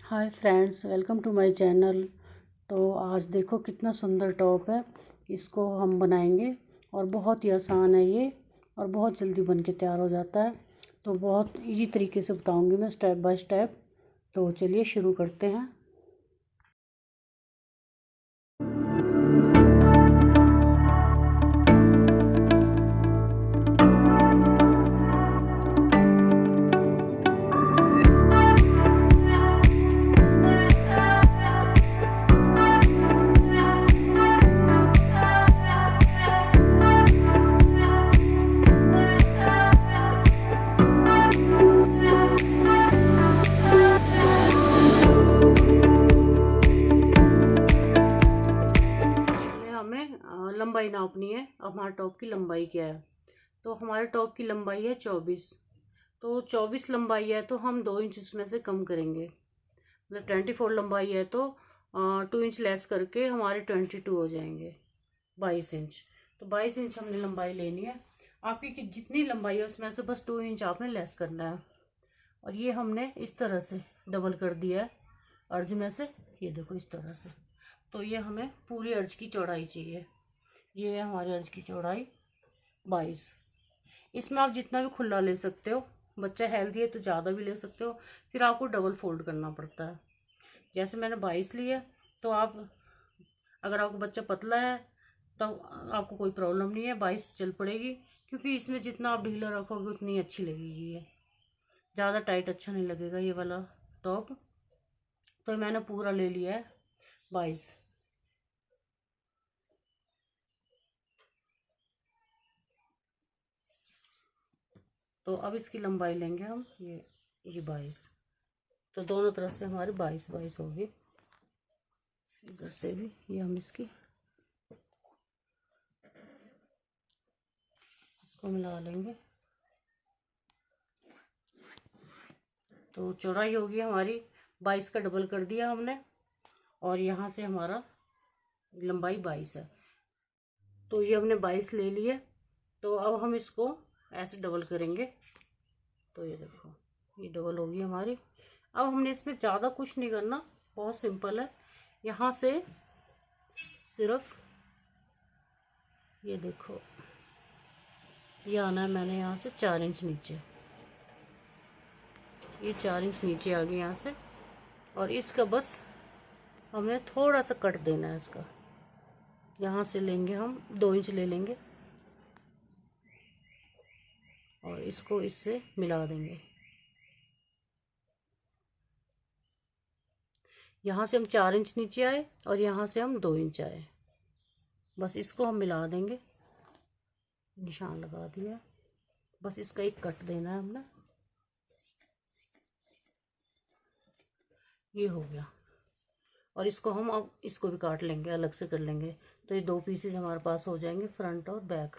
Hi friends, welcome to my channel. तो आज देखो कितना सुंदर टॉप है। इसको हम बनाएंगे और बहुत ही आसान है ये, और बहुत जल्दी बन के तैयार हो जाता है। तो बहुत इजी तरीके से बताऊंगी मैं, स्टेप बाय स्टेप। तो चलिए शुरू करते हैं। लंबाई नापनी है। अब हमारे टॉप की लंबाई क्या है? तो हमारे टॉप की लंबाई है 24। तो 24 लंबाई है तो हम 2 इंच उसमें से कम करेंगे। मतलब 24 लंबाई है तो 2 इंच लेस करके हमारे 22 हो जाएंगे, 22 इंच। तो 22 इंच हमने लंबाई लेनी है। आपकी जितनी लंबाई है उसमें से बस 2 इंच आपने लेस करना है। और ये हमने इस तरह से डबल कर दिया है अर्ज में से। ये देखो इस तरह से। तो ये हमें पूरी अर्ज की चौड़ाई चाहिए। ये है हमारी अर्ज की चौड़ाई 22। इसमें आप जितना भी खुला ले सकते हो। बच्चा हेल्दी है तो ज़्यादा भी ले सकते हो। फिर आपको डबल फोल्ड करना पड़ता है। जैसे मैंने 22 लिया, तो आप अगर आपका बच्चा पतला है तो आपको कोई प्रॉब्लम नहीं है, 22 चल पड़ेगी। क्योंकि इसमें जितना आप ढीला रखोगे उतनी अच्छी लगेगी ये। ज़्यादा टाइट अच्छा नहीं लगेगा ये वाला टॉप। तो मैंने पूरा ले लिया है 22। तो अब इसकी लंबाई लेंगे हम, ये 22। तो दोनों तरफ से हमारी 22 होगी। इधर से भी ये हम इसको मिला लेंगे। तो चौड़ाई होगी हमारी 22 का डबल कर दिया हमने। और यहाँ से हमारा लंबाई 22 है। तो ये हमने 22 ले लिए। तो अब हम इसको ऐसे डबल करेंगे। तो ये देखो ये डबल होगी हमारी। अब हमने इसमें ज़्यादा कुछ नहीं करना, बहुत सिंपल है। यहाँ से सिर्फ ये देखो, ये आना है मैंने यहाँ से 4 इंच नीचे। ये 4 इंच नीचे आ गई यहाँ से। और इसका बस हमने थोड़ा सा कट देना है इसका। यहाँ से लेंगे हम 2 इंच ले लेंगे और इसको इससे मिला देंगे। यहाँ से हम 4 इंच नीचे आए और यहाँ से हम 2 इंच आए। बस इसको हम मिला देंगे। निशान लगा दिया। बस इसका एक कट देना है हमने। ये हो गया। और इसको हम अब इसको भी काट लेंगे, अलग से कर लेंगे। तो ये 2 पीसेज हमारे पास हो जाएंगे, फ्रंट और बैक।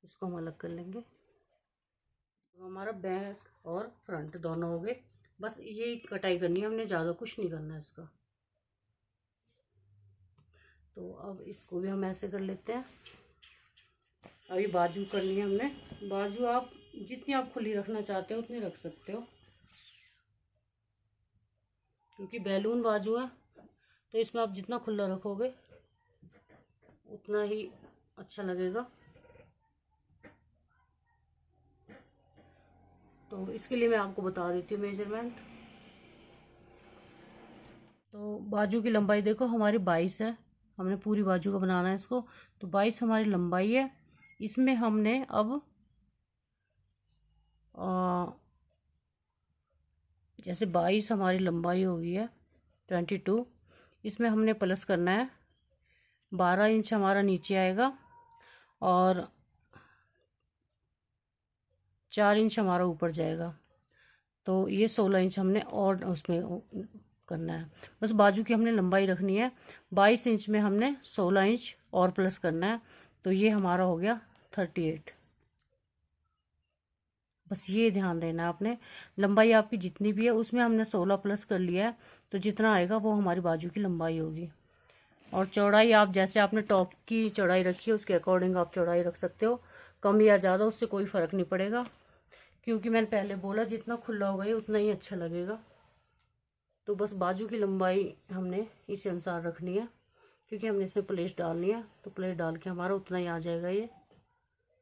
इसको हम अलग कर लेंगे। तो हमारा बैक और फ्रंट दोनों हो गए। बस ये कटाई करनी है हमने, ज़्यादा कुछ नहीं करना है इसका। तो अब इसको भी हम ऐसे कर लेते हैं। अभी बाजू करनी है हमने। बाजू आप जितनी आप खुली रखना चाहते हो उतनी रख सकते हो, क्योंकि बैलून बाजू है। तो इसमें आप जितना खुला रखोगे उतना ही अच्छा लगेगा। तो इसके लिए मैं आपको बता देती हूँ मेजरमेंट। तो बाजू की लंबाई देखो हमारी 22 है। हमने पूरी बाजू का बनाना है इसको। तो 22 हमारी लंबाई है। इसमें हमने अब जैसे 22 हमारी लंबाई हो गई है, 22। इसमें हमने प्लस करना है 12 इंच हमारा नीचे आएगा और 4 इंच हमारा ऊपर जाएगा। तो ये 16 इंच हमने और उसमें करना है। बस बाजू की हमने लंबाई रखनी है। 22 इंच में हमने 16 इंच और प्लस करना है। तो ये हमारा हो गया 38। बस ये ध्यान देना है आपने। लंबाई आपकी जितनी भी है उसमें हमने 16 प्लस कर लिया है। तो जितना आएगा वो हमारी बाजू की लंबाई होगी। और चौड़ाई आप जैसे आपने टॉप की चौड़ाई रखी है उसके अकॉर्डिंग आप चौड़ाई रख सकते हो। कम या ज़्यादा उससे कोई फ़र्क नहीं पड़ेगा, क्योंकि मैंने पहले बोला जितना खुला होगा ये उतना ही अच्छा लगेगा। तो बस बाजू की लंबाई हमने इस अनुसार रखनी है, क्योंकि हमने इसमें प्लेट डालनी है। तो प्लेट डाल के हमारा उतना ही आ जाएगा, ये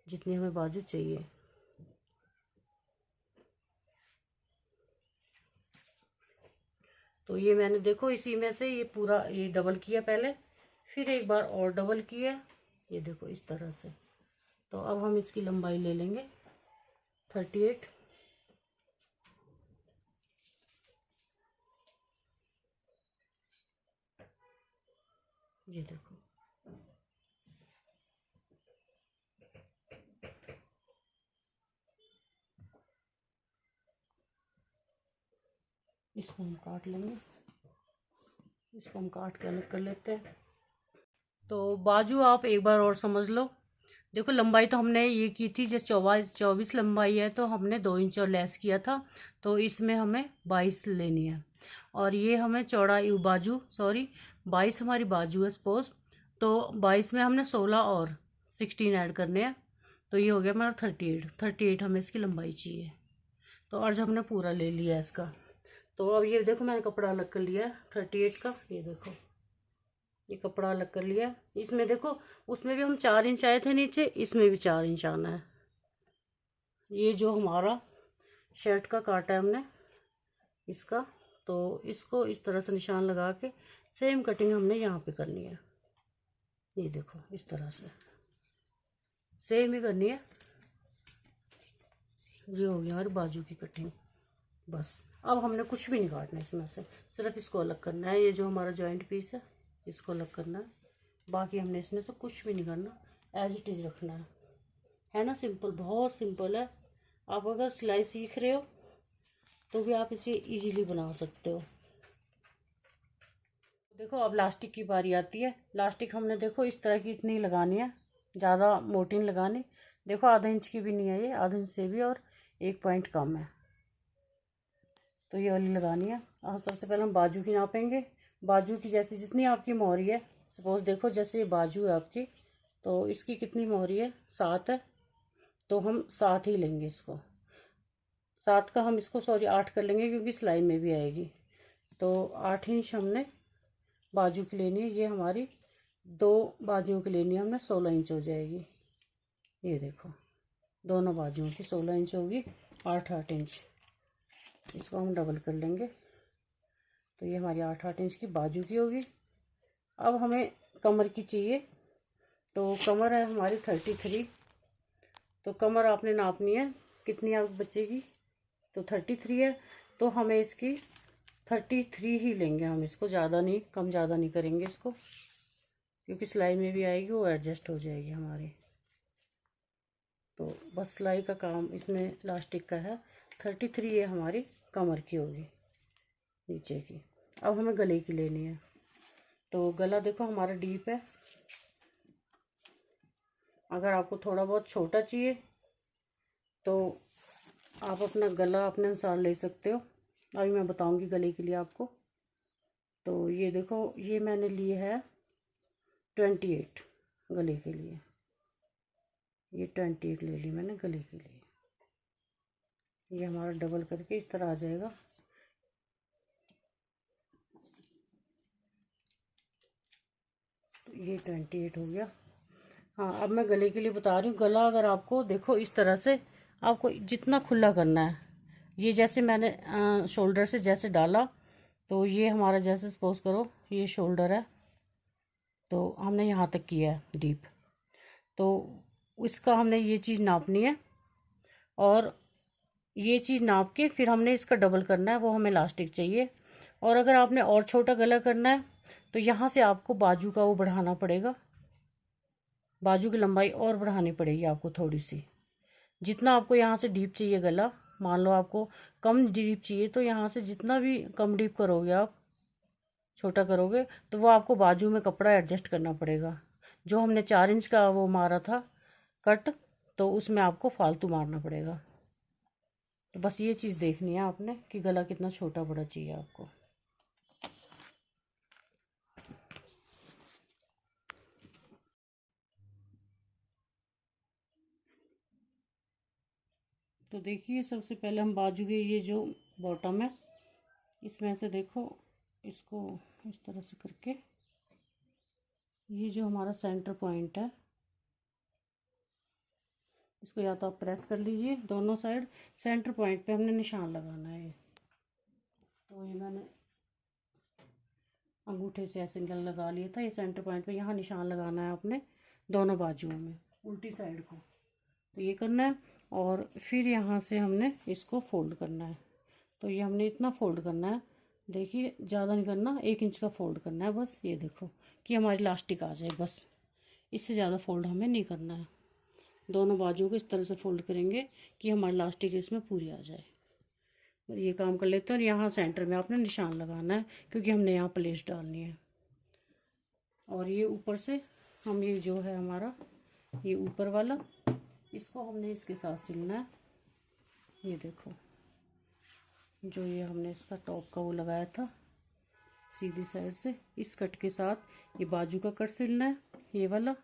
जितनी हमें बाजू चाहिए। तो ये मैंने देखो इसी में से ये पूरा ये डबल किया पहले, फिर एक बार और डबल किया, ये देखो इस तरह से। तो अब हम इसकी लंबाई ले लेंगे 38। ये देखो इसको हम काट लेंगे, इसको हम काट के अलग कर लेते हैं। तो बाजू आप एक बार और समझ लो। देखो लंबाई तो हमने ये की थी, जैसे 24 लंबाई है, तो हमने 2 इंच और लेस किया था, तो इसमें हमें 22 लेनी है। और ये हमें चौड़ाई बाजू, सॉरी 22 हमारी बाजू है सपोज, तो 22 में हमने 16 और 16 ऐड करने हैं, तो ये हो गया हमारा 38 हमें इसकी लंबाई चाहिए। तो आज हमने पूरा ले लिया इसका। तो अब ये देखो मैंने कपड़ा अलग कर लिया 38 का, ये देखो ये कपड़ा अलग कर लिया। इसमें देखो उसमें भी हम 4 इंच आए थे नीचे, इसमें भी 4 इंच आना है। ये जो हमारा शर्ट का काटा है हमने इसका, तो इसको इस तरह से निशान लगा के सेम कटिंग हमने यहाँ पे करनी है। ये देखो इस तरह से सेम ही करनी है। ये हो गई हमारी बाजू की कटिंग। बस अब हमने कुछ भी नहीं काटना इसमें से, सिर्फ इसको अलग करना है। ये जो हमारा जॉइंट पीस है इसको अलग करना है, बाकी हमने इसमें से कुछ भी नहीं करना, एज इट इज़ रखना है ना। सिंपल, बहुत सिंपल है। आप अगर सिलाई सीख रहे हो तो भी आप इसे इजीली बना सकते हो। देखो अब लास्टिक की बारी आती है। लास्टिक हमने देखो इस तरह की इतनी लगानी है, ज़्यादा मोटी नहीं लगानी। देखो आधा इंच की भी नहीं है ये, आधा इंच से भी और 1 पॉइंट कम है, तो ये वाली लगानी है। और सबसे पहले हम बाजू की नापेंगे। बाजू की जैसे जितनी आपकी मोहरी है, सपोज देखो जैसे ये बाजू है आपकी, तो इसकी कितनी मोहरी है, 7 है, तो हम 7 ही लेंगे इसको। 7 का हम इसको सॉरी 8 कर लेंगे, क्योंकि सिलाई में भी आएगी। तो 8 इंच हमने बाजू की लेनी है। ये हमारी 2 बाजुओं की लेनी है हमने, 16 इंच हो जाएगी। ये देखो दोनों बाजुओं की 16 इंच होगी, 8 इंच। इसको हम डबल कर लेंगे, तो ये हमारी 8 इंच की बाजू की होगी। अब हमें कमर की चाहिए, तो कमर है हमारी 33। तो कमर आपने नापनी है कितनी आप बचेगी, तो 33 है, तो हमें इसकी 33 ही लेंगे हम इसको, ज़्यादा नहीं, कम ज़्यादा नहीं करेंगे इसको, क्योंकि सिलाई में भी आएगी, वो एडजस्ट हो जाएगी हमारी। तो बस सिलाई का काम इसमें लास्टिक का है। 33 ये हमारी कमर की होगी नीचे की। अब हमें गले की लेनी है। तो गला देखो हमारा डीप है। अगर आपको थोड़ा बहुत छोटा चाहिए तो आप अपना गला अपने अनुसार ले सकते हो। अभी मैं बताऊंगी गले के लिए आपको। तो ये देखो ये मैंने लिए है 28 गले के लिए, ये 28 ले ली मैंने गले के लिए। ये हमारा डबल करके इस तरह आ जाएगा। तो ये 28 हो गया। हाँ अब मैं गले के लिए बता रही हूँ। गला अगर आपको देखो इस तरह से आपको जितना खुला करना है, ये जैसे मैंने शोल्डर से जैसे डाला, तो ये हमारा जैसे सपोज करो ये शोल्डर है, तो हमने यहाँ तक किया है डीप, तो इसका हमने ये चीज़ नापनी है, और ये चीज़ नाप के फिर हमने इसका डबल करना है, वो हमें इलास्टिक चाहिए। और अगर आपने और छोटा गला करना है तो यहाँ से आपको बाजू का वो बढ़ाना पड़ेगा, बाजू की लंबाई और बढ़ानी पड़ेगी आपको थोड़ी सी। जितना आपको यहाँ से डीप चाहिए गला, मान लो आपको कम डीप चाहिए, तो यहाँ से जितना भी कम डीप करोगे आप, छोटा करोगे, तो वो आपको बाजू में कपड़ा एडजस्ट करना पड़ेगा। जो हमने 4 इंच का वो मारा था कट, तो उसमें आपको फालतू मारना पड़ेगा। तो बस ये चीज़ देखनी है आपने कि गला कितना छोटा बड़ा चाहिए आपको। तो देखिए सबसे पहले हम बाजू के ये जो बॉटम है इसमें से देखो, इसको इस तरह से करके ये जो हमारा सेंटर पॉइंट है, इसको या तो आप प्रेस कर लीजिए दोनों साइड। सेंटर पॉइंट पे हमने निशान लगाना है। तो ये मैंने अंगूठे से ऐसे लगा लिया था। ये सेंटर पॉइंट पे यहाँ निशान लगाना है अपने दोनों बाजुओं में, उल्टी साइड को। तो ये करना है और फिर यहाँ से हमने इसको फोल्ड करना है। तो ये हमने इतना फोल्ड करना है, देखिए ज़्यादा नहीं करना, 1 इंच का फोल्ड करना है बस। ये देखो कि हमारी इलास्टिक आ जाए बस, इससे ज़्यादा फोल्ड हमें नहीं करना है। दोनों बाजुओं को इस तरह से फोल्ड करेंगे कि हमारी इलास्टिक इसमें पूरी आ जाए। ये काम कर लेते हैं। और यहाँ सेंटर में आपने निशान लगाना है क्योंकि हमने यहाँ प्लेस डालनी है। और ये ऊपर से हम ये जो है हमारा ये ऊपर वाला, इसको हमने इसके साथ सिलना है। ये देखो, जो ये हमने इसका टॉप का वो लगाया था सीधी साइड से, इस कट के साथ ये बाजू का कट सिलना है, ये वाला।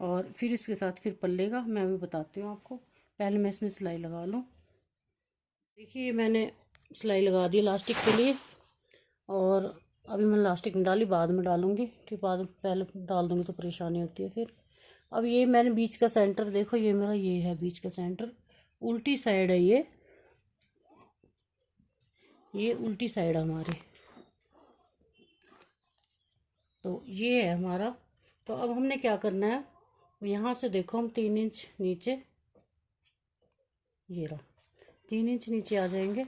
और फिर इसके साथ फिर पल्ले का मैं अभी बताती हूँ आपको। पहले मैं इसमें सिलाई लगा लूँ। देखिए मैंने सिलाई लगा दी इलास्टिक के लिए। और अभी मैंने इलास्टिक नहीं डाली, बाद में डालूंगी कि बाद पहले डाल दूंगी तो परेशानी होती है फिर। अब ये मैंने बीच का सेंटर देखो, ये मेरा ये है बीच का सेंटर, उल्टी साइड है ये उल्टी साइड है हमारी। तो ये है हमारा। तो अब हमने क्या करना है, यहाँ से देखो हम 3 इंच नीचे, ये रहा 3 इंच नीचे आ जाएंगे,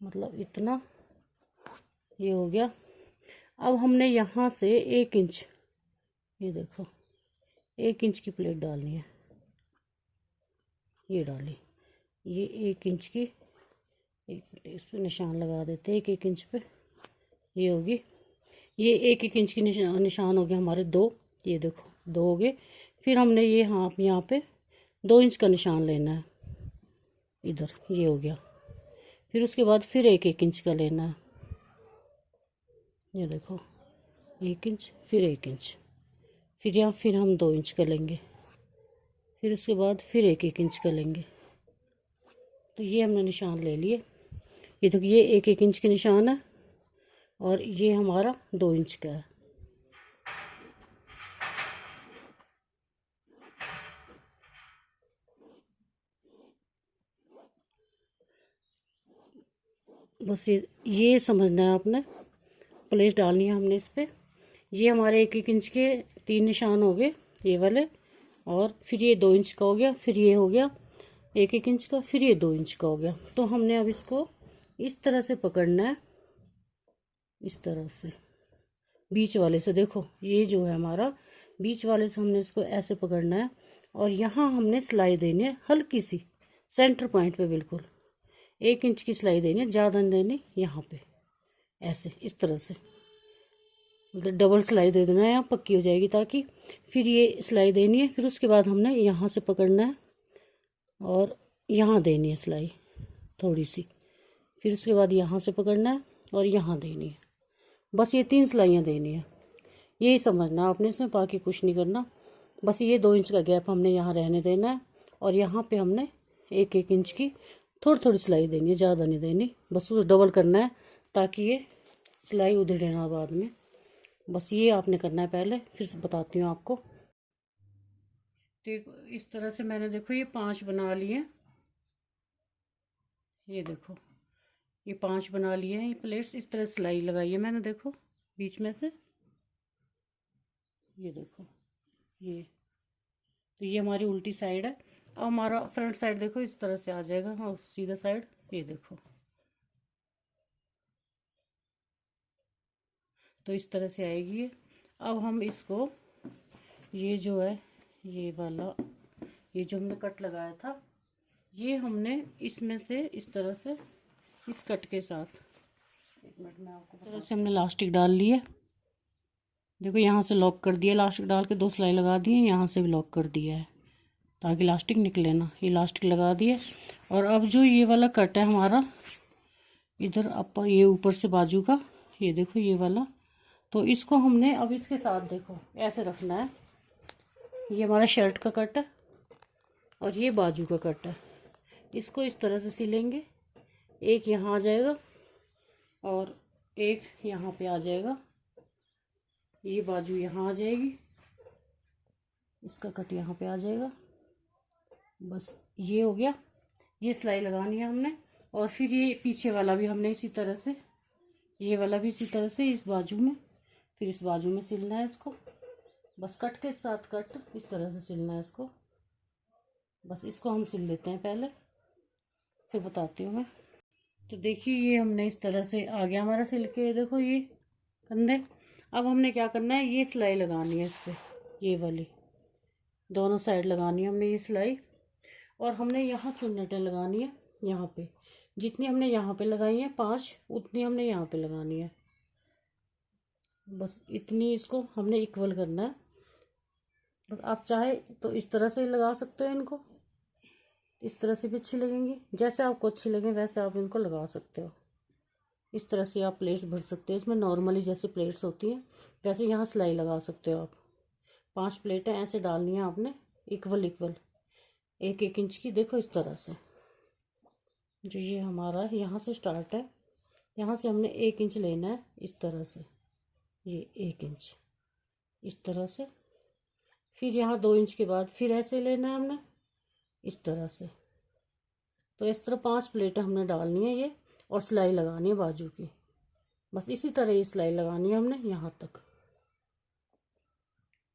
मतलब इतना ये हो गया। अब हमने यहाँ से 1 इंच, ये देखो 1 इंच की प्लेट डालनी है। ये डाली, ये 1 इंच की, एक इस पे निशान लगा देते हैं 1-1 इंच पे। ये होगी, ये 1-1 इंच की निशान हो गया हमारे 2। ये देखो 2 हो गए। फिर हमने ये यहाँ पे 2 इंच का निशान लेना है इधर, ये हो गया। फिर उसके बाद फिर 1-1 इंच का लेना है। ये देखो 1 इंच, फिर 1 इंच, फिर यहाँ फिर हम 2 इंच का लेंगे, फिर उसके बाद फिर 1-1 इंच का लेंगे। तो ये हमने निशान ले लिए। ये देखो ये 1-1 इंच के निशान है और ये हमारा 2 इंच का है। बस ये समझना है आपने, प्लेस डालनी है हमने इस पे। ये हमारे 1-1 इंच के 3 निशान हो गए ये वाले, और फिर ये 2 इंच का हो गया, फिर ये हो गया 1-1 इंच का, फिर ये 2 इंच का हो गया। तो हमने अब इसको इस तरह से पकड़ना है, इस तरह से बीच वाले से। देखो ये जो है हमारा बीच वाले से हमने इसको ऐसे पकड़ना है और यहाँ हमने सिलाई देनी है हल्की सी, सेंटर पॉइंट पे बिल्कुल 1 इंच की सिलाई देनी है, ज़्यादा नहीं देनी। यहाँ पे ऐसे इस तरह से, मतलब डबल सिलाई दे देना है, यहाँ पक्की हो जाएगी। ताकि फिर ये सिलाई देनी है, फिर उसके बाद हमने यहाँ से पकड़ना है और यहाँ देनी है सिलाई थोड़ी सी, फिर उसके बाद यहाँ से पकड़ना है और यहाँ देनी है। बस ये 3 सिलाइयाँ देनी है, यही समझना आपने, इसमें बाकी कुछ नहीं करना। बस ये 2 इंच का गैप हमने यहाँ रहने देना है और यहाँ पे हमने 1-1 इंच की थोड़ी थोड़ी सिलाई देनी है, ज़्यादा नहीं देनी। बस उसको डबल करना है ताकि ये सिलाई उधेड़े ना बाद में। बस ये आपने करना है पहले, फिर से बताती हूँ आपको। देखो इस तरह से मैंने देखो ये 5 बना लिए। ये देखो ये 5 बना लिए हैं ये प्लेट्स। इस तरह सिलाई लगाई है मैंने, देखो बीच में से। ये देखो ये, तो ये हमारी उल्टी साइड है। अब हमारा फ्रंट साइड देखो इस तरह से आ जाएगा। हाँ सीधा साइड, ये देखो तो इस तरह से आएगी ये। अब हम इसको, ये जो है ये वाला, ये जो हमने कट लगाया था, ये हमने इसमें से इस तरह से इस कट के साथ, 1 मिनट में आपको, तरह से हमने इलास्टिक डाल ली है। देखो यहाँ से लॉक कर दिया, इलास्टिक डाल के 2 सिलाई लगा दी है, यहाँ से भी लॉक कर दिया है ताकि इलास्टिक निकले ना। इलास्टिक लगा दिए। और अब जो ये वाला कट है हमारा इधर अपर, ये ऊपर से बाजू का, ये देखो ये वाला, तो इसको हमने अब इसके साथ देखो ऐसे रखना है। ये हमारा शर्ट का कट है और ये बाजू का कट है। इसको इस तरह से सिलेंगे एक यहाँ आ जाएगा और एक यहाँ पे आ जाएगा। ये बाजू यहाँ आ जाएगी, इसका कट यहाँ पे आ जाएगा। बस ये हो गया। ये सिलाई लगानी है हमने। और फिर ये पीछे वाला भी हमने इसी तरह से, ये वाला भी इसी तरह से इस बाजू में, फिर इस बाजू में सिलना है इसको। बस कट के साथ कट इस तरह से सिलना है इसको। बस इसको हम सिल लेते हैं पहले, फिर बताती हूँ मैं। तो देखिए ये हमने इस तरह से आ गया हमारा सिल के, देखो ये कंधे। अब हमने क्या करना है, ये सिलाई लगानी है इस पर, ये वाली दोनों साइड लगानी है हमने ये सिलाई। और हमने यहाँ चुन्नटें लगानी है यहाँ पे, जितनी हमने यहाँ पे लगाई है 5, उतनी हमने यहाँ पे लगानी है। बस इतनी इसको हमने इक्वल करना है। बस आप चाहे तो इस तरह से लगा सकते हो इनको, इस तरह से भी अच्छी लगेंगी, जैसे आपको अच्छी लगे वैसे आप इनको लगा सकते हो। इस तरह से आप प्लेट्स भर सकते हो इसमें, नॉर्मली जैसे प्लेट्स होती हैं वैसे यहाँ सिलाई लगा सकते हो आप। 5 प्लेटें ऐसे डालनी है आपने, इक्वल इक्वल, 1-1 इंच की। देखो इस तरह से, जो ये हमारा यहाँ से स्टार्ट है, यहाँ से हमने 1 इंच लेना है इस तरह से, ये 1 इंच इस तरह से। फिर यहाँ 2 इंच के बाद फिर ऐसे लेना है हमने इस तरह से। तो इस तरह 5 प्लेटें हमने डालनी है ये, और सिलाई लगानी है बाजू की। बस इसी तरह ये सिलाई लगानी है हमने यहाँ तक,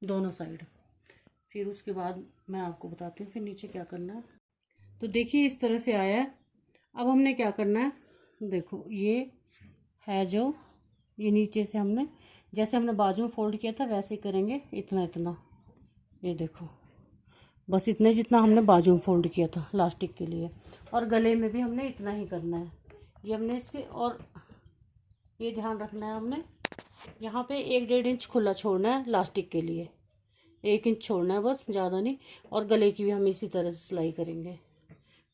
दोनों साइड। फिर उसके बाद मैं आपको बताती हूँ फिर नीचे क्या करना है। तो देखिए इस तरह से आया है। अब हमने क्या करना है, देखो ये है जो, ये नीचे से हमने जैसे हमने बाजू में फोल्ड किया था वैसे करेंगे, इतना इतना, ये देखो बस इतने जितना हमने बाजू में फोल्ड किया था लास्टिक के लिए। और गले में भी हमने इतना ही करना है, ये हमने इसके। और ये ध्यान रखना है हमने यहाँ पे 1-1.5 इंच खुला छोड़ना है लास्टिक के लिए, 1 इंच छोड़ना है बस, ज़्यादा नहीं। और गले की भी हम इसी तरह से सिलाई करेंगे।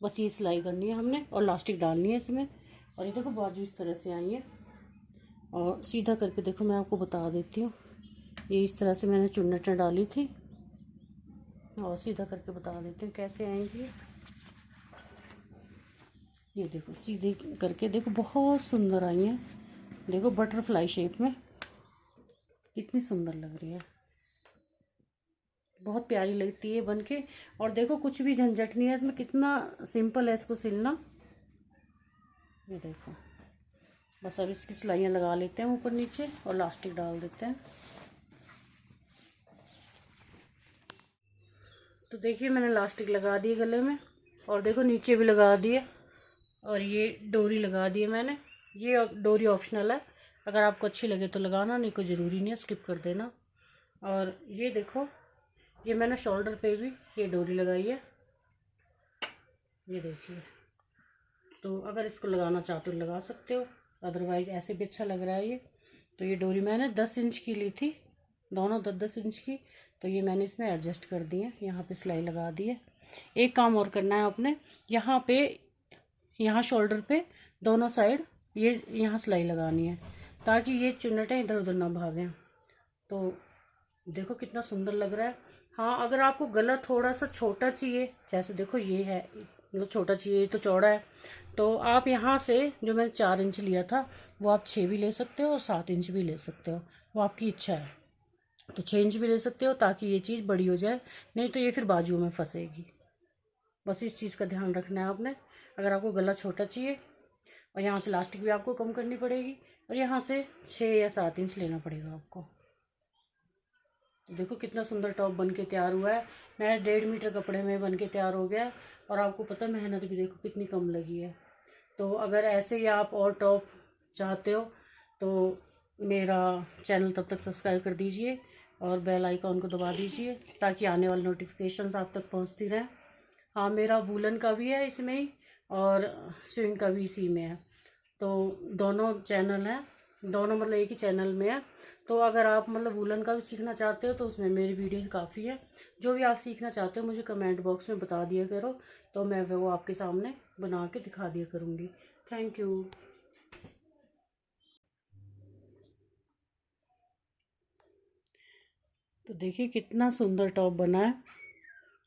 बस ये सिलाई करनी है हमने और लास्टिक डालनी है इसमें। और ये देखो बाजू इस तरह से आई है। और सीधा करके देखो मैं आपको बता देती हूँ, ये इस तरह से मैंने चुन्नटें डाली थी, और सीधा करके बता देती हूँ कैसे आएंगी। ये देखो सीधे करके देखो, बहुत सुंदर आई हैं। देखो बटरफ्लाई शेप में कितनी सुंदर लग रही है, बहुत प्यारी लगती है बन के। और देखो कुछ भी झंझट नहीं है इसमें, कितना सिंपल है इसको सिलना। ये देखो बस अब इसकी सिलाइयाँ लगा लेते हैं ऊपर नीचे और लास्टिक डाल देते हैं। तो देखिए मैंने लास्टिक लगा दी गले में, और देखो नीचे भी लगा दिए, और ये डोरी लगा दी है मैंने। ये डोरी ऑप्शनल है, अगर आपको अच्छी लगे तो लगाना, नहीं कोई ज़रूरी नहीं है, स्किप कर देना। और ये देखो ये मैंने शोल्डर पे भी ये डोरी लगाई है, ये देखिए। तो अगर इसको लगाना चाहते हो लगा सकते हो, अदरवाइज़ ऐसे भी अच्छा लग रहा है ये। तो ये डोरी मैंने 10 इंच की ली थी, दोनों 10-10 इंच की। तो ये मैंने इसमें एडजस्ट कर दी है, यहाँ पे सिलाई लगा दी है। एक काम और करना है आपने, यहाँ पे, यहाँ शोल्डर पे दोनों साइड ये यहाँ सिलाई लगानी है, ताकि ये चुन्नटें इधर उधर ना भागें। तो देखो कितना सुंदर लग रहा है। हाँ अगर आपको गला थोड़ा सा छोटा चाहिए, जैसे देखो ये है मतलब छोटा चाहिए तो चौड़ा है, तो आप यहाँ से जो मैंने 4 इंच लिया था वो आप 6 भी ले सकते हो और 7 इंच भी ले सकते हो, वो आपकी इच्छा है। तो 6 इंच भी ले सकते हो ताकि ये चीज़ बड़ी हो जाए, नहीं तो ये फिर बाजू में फंसेगी। बस इस चीज़ का ध्यान रखना है आपने। अगर आपको गला छोटा चाहिए, और यहाँ से लास्टिक भी आपको कम करनी पड़ेगी, और यहाँ से 6 या 7 इंच लेना पड़ेगा आपको। तो देखो कितना सुंदर टॉप बन के तैयार हुआ है। मेरा 1.5 मीटर कपड़े में बन के तैयार हो गया, और आपको पता है मेहनत भी देखो कितनी कम लगी है। तो अगर ऐसे ही आप और टॉप चाहते हो तो मेरा चैनल तब तक सब्सक्राइब कर दीजिए और बेल आइकॉन को दबा दीजिए, ताकि आने वाली नोटिफिकेशंस आप तक पहुंचती रहें। हाँ मेरा वूलन का भी है इसमें ही, और स्विंग का भी इसी में है। तो दोनों चैनल हैं, दोनों मतलब एक ही चैनल में है। तो अगर आप मतलब वूलन का भी सीखना चाहते हो तो उसमें मेरी वीडियोज काफ़ी है। जो भी आप सीखना चाहते हो मुझे कमेंट बॉक्स में बता दिया करो, तो मैं वो आपके सामने बना के दिखा दिया करूँगी। Thank you. तो देखिए कितना सुंदर टॉप बना है।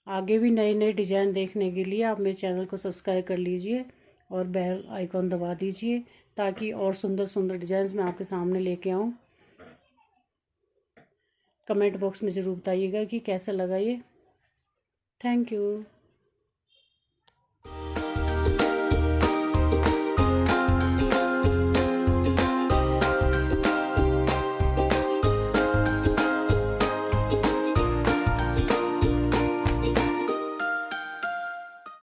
आगे भी नए नए डिज़ाइन देखने के लिए आप मेरे चैनल को सब्सक्राइब कर लीजिए और बेल आइकॉन दबा दीजिए ताकि और सुंदर सुंदर डिजाइन्स मैं आपके सामने लेके आऊँ। कमेंट बॉक्स में ज़रूर बताइएगा कि कैसा लगा ये। Thank you.